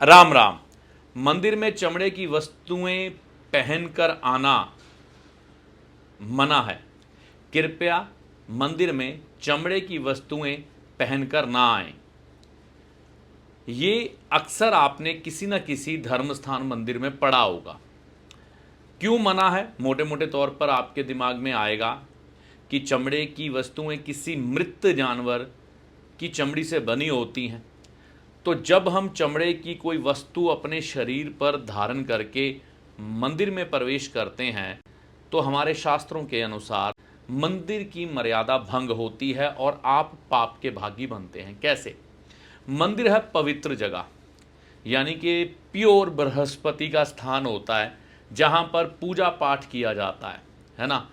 राम राम। मंदिर में चमड़े की वस्तुएं पहनकर आना मना है। कृपया मंदिर में चमड़े की वस्तुएं पहनकर ना आएं। ये अक्सर आपने किसी न किसी धर्म स्थान मंदिर में पढ़ा होगा। क्यों मना है? मोटे मोटे तौर पर आपके दिमाग में आएगा कि चमड़े की वस्तुएं किसी मृत जानवर की चमड़ी से बनी होती हैं। तो जब हम चमड़े की कोई वस्तु अपने शरीर पर धारण करके मंदिर में प्रवेश करते हैं तो हमारे शास्त्रों के अनुसार मंदिर की मर्यादा भंग होती है और आप पाप के भागी बनते हैं। कैसे? मंदिर है पवित्र जगह, यानी कि प्योर बृहस्पति का स्थान होता है जहाँ पर पूजा पाठ किया जाता है ना।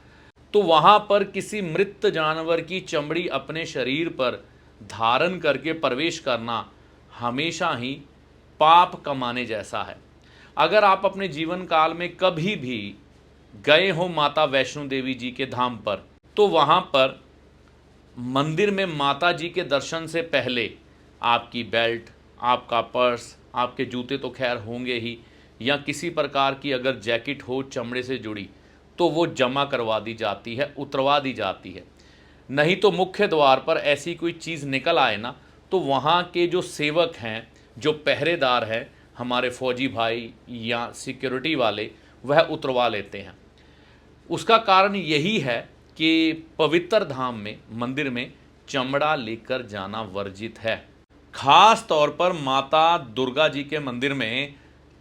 तो वहाँ पर किसी मृत जानवर की चमड़ी अपने शरीर पर धारण करके प्रवेश करना हमेशा ही पाप कमाने जैसा है। अगर आप अपने जीवन काल में कभी भी गए हो माता वैष्णो देवी जी के धाम पर, तो वहाँ पर मंदिर में माता जी के दर्शन से पहले आपकी बेल्ट, आपका पर्स, आपके जूते तो खैर होंगे ही, या किसी प्रकार की अगर जैकेट हो चमड़े से जुड़ी तो वो जमा करवा दी जाती है, उतरवा दी जाती है। नहीं तो मुख्य द्वार पर ऐसी कोई चीज़ निकल आए ना, तो वहाँ के जो सेवक हैं, जो पहरेदार हैं, हमारे फौजी भाई या सिक्योरिटी वाले, वह उतरवा लेते हैं। उसका कारण यही है कि पवित्र धाम में, मंदिर में चमड़ा लेकर जाना वर्जित है। खास तौर पर माता दुर्गा जी के मंदिर में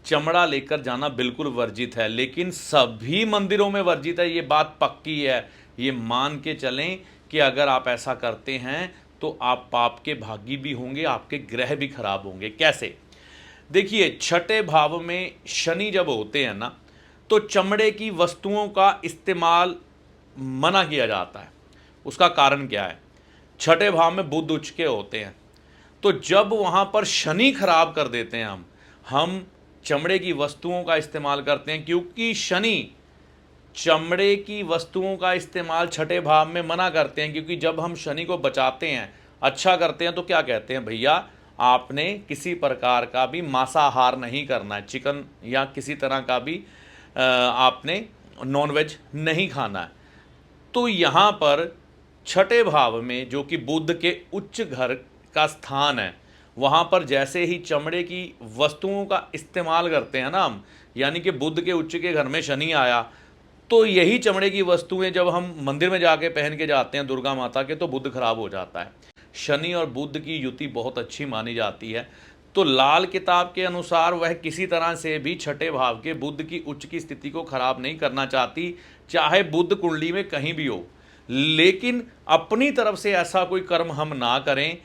चमड़ा लेकर जाना बिल्कुल वर्जित है, लेकिन सभी मंदिरों में वर्जित है, ये बात पक्की है। ये मान के चलें कि अगर आप ऐसा करते हैं तो आप पाप के भागी भी होंगे, आपके ग्रह भी खराब होंगे। कैसे? देखिए, छठे भाव में शनि जब होते हैं ना, तो चमड़े की वस्तुओं का इस्तेमाल मना किया जाता है। उसका कारण क्या है? छठे भाव में बुध उच्च के होते हैं, तो जब वहाँ पर शनि खराब कर देते हैं हम चमड़े की वस्तुओं का इस्तेमाल करते हैं, क्योंकि शनि चमड़े की वस्तुओं का इस्तेमाल छठे भाव में मना करते हैं। क्योंकि जब हम शनि को बचाते हैं, अच्छा करते हैं, तो क्या कहते हैं, भैया आपने किसी प्रकार का भी मांसाहार नहीं करना है, चिकन या किसी तरह का भी आपने नॉनवेज नहीं खाना है। तो यहाँ पर छठे भाव में, जो कि बुध के उच्च घर का स्थान है, वहाँ पर जैसे ही चमड़े की वस्तुओं का इस्तेमाल करते हैं ना हम, यानी कि बुध के उच्च के घर में शनि आया, तो यही चमड़े की वस्तुएं जब हम मंदिर में जाके पहन के जाते हैं दुर्गा माता के, तो बुध खराब हो जाता है। शनि और बुध की युति बहुत अच्छी मानी जाती है। तो लाल किताब के अनुसार वह किसी तरह से भी छठे भाव के बुध की उच्च की स्थिति को खराब नहीं करना चाहती, चाहे बुध कुंडली में कहीं भी हो। लेकिन अपनी तरफ से ऐसा कोई कर्म हम ना करें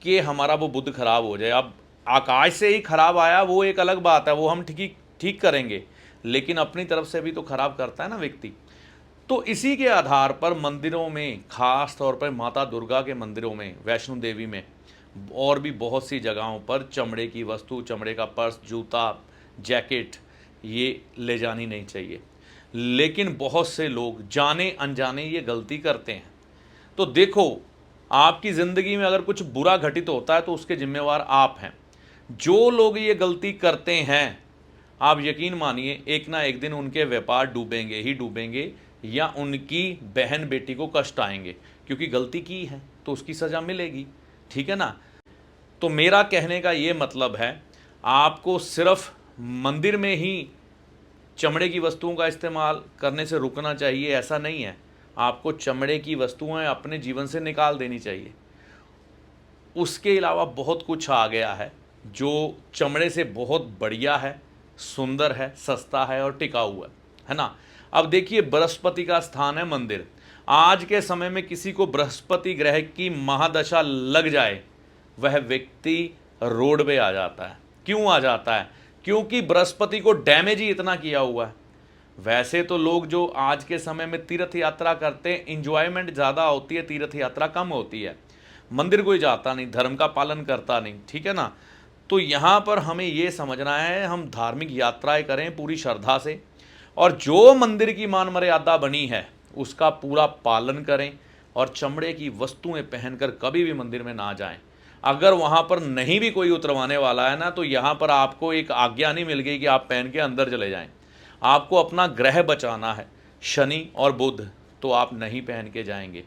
कि हमारा वो बुध खराब हो जाए। अब आकाश से ही खराब आया वो एक अलग बात है, वो हम ठीक करेंगे, लेकिन अपनी तरफ से भी तो खराब करता है ना व्यक्ति। तो इसी के आधार पर मंदिरों में, खास तौर पर माता दुर्गा के मंदिरों में, वैष्णो देवी में और भी बहुत सी जगहों पर चमड़े की वस्तु, चमड़े का पर्स, जूता, जैकेट, ये ले जानी नहीं चाहिए। लेकिन बहुत से लोग जाने अनजाने ये गलती करते हैं। तो देखो, आपकी ज़िंदगी में अगर कुछ बुरा घटित होता है तो उसके जिम्मेवार आप हैं। जो लोग ये गलती करते हैं, आप यकीन मानिए एक ना एक दिन उनके व्यापार डूबेंगे ही डूबेंगे, या उनकी बहन बेटी को कष्ट आएंगे, क्योंकि गलती की है तो उसकी सज़ा मिलेगी। ठीक है ना? तो मेरा कहने का ये मतलब है, आपको सिर्फ मंदिर में ही चमड़े की वस्तुओं का इस्तेमाल करने से रुकना चाहिए, ऐसा नहीं है। आपको चमड़े की वस्तुएं अपने जीवन से निकाल देनी चाहिए। उसके अलावा बहुत कुछ आ गया है जो चमड़े से बहुत बढ़िया है, सुंदर है, सस्ता है और टिकाऊ है ना। अब देखिए, बृहस्पति का स्थान है मंदिर। आज के समय में किसी को बृहस्पति ग्रह की महादशा लग जाए, वह व्यक्ति रोड पे आ जाता है। क्यों आ जाता है? क्योंकि बृहस्पति को डैमेज ही इतना किया हुआ है। वैसे तो लोग जो आज के समय में तीर्थ यात्रा करते हैं, इंजॉयमेंट ज़्यादा होती है, तीर्थ यात्रा कम होती है। मंदिर कोई जाता नहीं, धर्म का पालन करता नहीं। ठीक है ना? तो यहाँ पर हमें ये समझना है, हम धार्मिक यात्राएं करें पूरी श्रद्धा से, और जो मंदिर की मान मर्यादा बनी है उसका पूरा पालन करें, और चमड़े की वस्तुएं पहनकर कभी भी मंदिर में ना जाएं। अगर वहाँ पर नहीं भी कोई उतरवाने वाला है ना, तो यहाँ पर आपको एक आज्ञा नहीं मिल गई कि आप पहन के अंदर चले जाएं। आपको अपना ग्रह बचाना है, शनि और बुध, तो आप नहीं पहन के जाएंगे।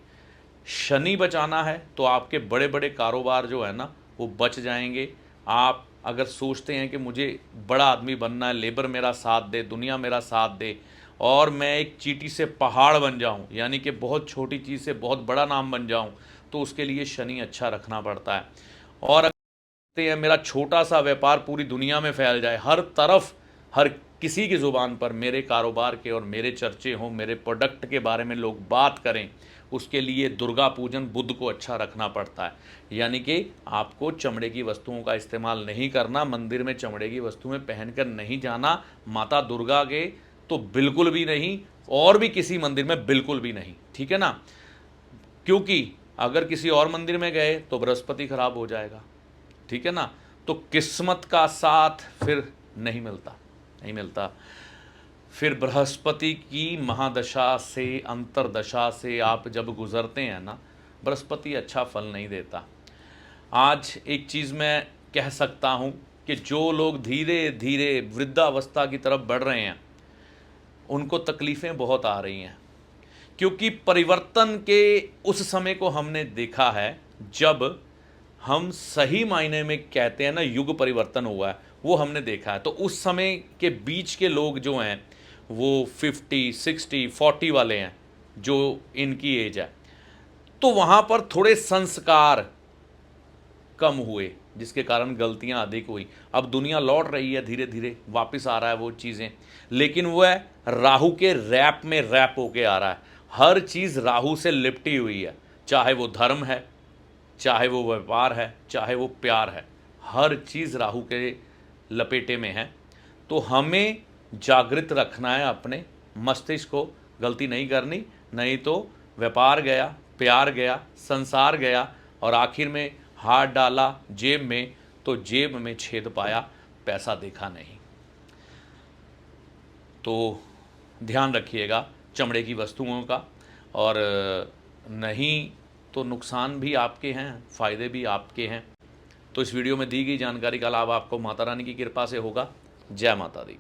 शनि बचाना है तो आपके बड़े बड़े कारोबार जो है ना वो बच जाएंगे। आप अगर सोचते हैं कि मुझे बड़ा आदमी बनना है, लेबर मेरा साथ दे, दुनिया मेरा साथ दे, और मैं एक चींटी से पहाड़ बन जाऊं, यानी कि बहुत छोटी चीज़ से बहुत बड़ा नाम बन जाऊं, तो उसके लिए शनि अच्छा रखना पड़ता है। और अगर मेरा छोटा सा व्यापार पूरी दुनिया में फैल जाए, हर तरफ हर किसी की ज़ुबान पर मेरे कारोबार के और मेरे चर्चे हों, मेरे प्रोडक्ट के बारे में लोग बात करें, उसके लिए दुर्गा पूजन, बुध को अच्छा रखना पड़ता है। यानी कि आपको चमड़े की वस्तुओं का इस्तेमाल नहीं करना, मंदिर में चमड़े की वस्तुएं पहनकर नहीं जाना, माता दुर्गा के तो बिल्कुल भी नहीं, और भी किसी मंदिर में बिल्कुल भी नहीं, ठीक है ना। क्योंकि अगर किसी और मंदिर में गए तो बृहस्पति खराब हो जाएगा, ठीक है ना। तो किस्मत का साथ फिर नहीं मिलता, नहीं मिलता। फिर बृहस्पति की महादशा से, अंतरदशा से आप जब गुजरते हैं ना, बृहस्पति अच्छा फल नहीं देता। आज एक चीज़ मैं कह सकता हूँ कि जो लोग धीरे धीरे वृद्धावस्था की तरफ बढ़ रहे हैं, उनको तकलीफ़ें बहुत आ रही हैं, क्योंकि परिवर्तन के उस समय को हमने देखा है जब हम सही मायने में कहते हैं ना युग परिवर्तन हुआ है, वो हमने देखा है। तो उस समय के बीच के लोग जो हैं वो 50, 60, 40 वाले हैं, जो इनकी एज है, तो वहाँ पर थोड़े संस्कार कम हुए, जिसके कारण गलतियाँ अधिक हुई। अब दुनिया लौट रही है, धीरे धीरे वापस आ रहा है वो चीज़ें, लेकिन वह राहु के रैप में रैप होके आ रहा है। हर चीज़ राहु से लिपटी हुई है, चाहे वो धर्म है, चाहे वो व्यापार है, चाहे वो प्यार है, हर चीज़ राहु के लपेटे में है। तो हमें जागृत रखना है अपने मस्तिष्क को, गलती नहीं करनी, नहीं तो व्यापार गया, प्यार गया, संसार गया, और आखिर में हाथ डाला जेब में तो जेब में छेद पाया, पैसा देखा नहीं। तो ध्यान रखिएगा चमड़े की वस्तुओं का, और नहीं तो नुकसान भी आपके हैं, फ़ायदे भी आपके हैं। तो इस वीडियो में दी गई जानकारी का लाभ आपको माता रानी की कृपा से होगा। जय माता दी।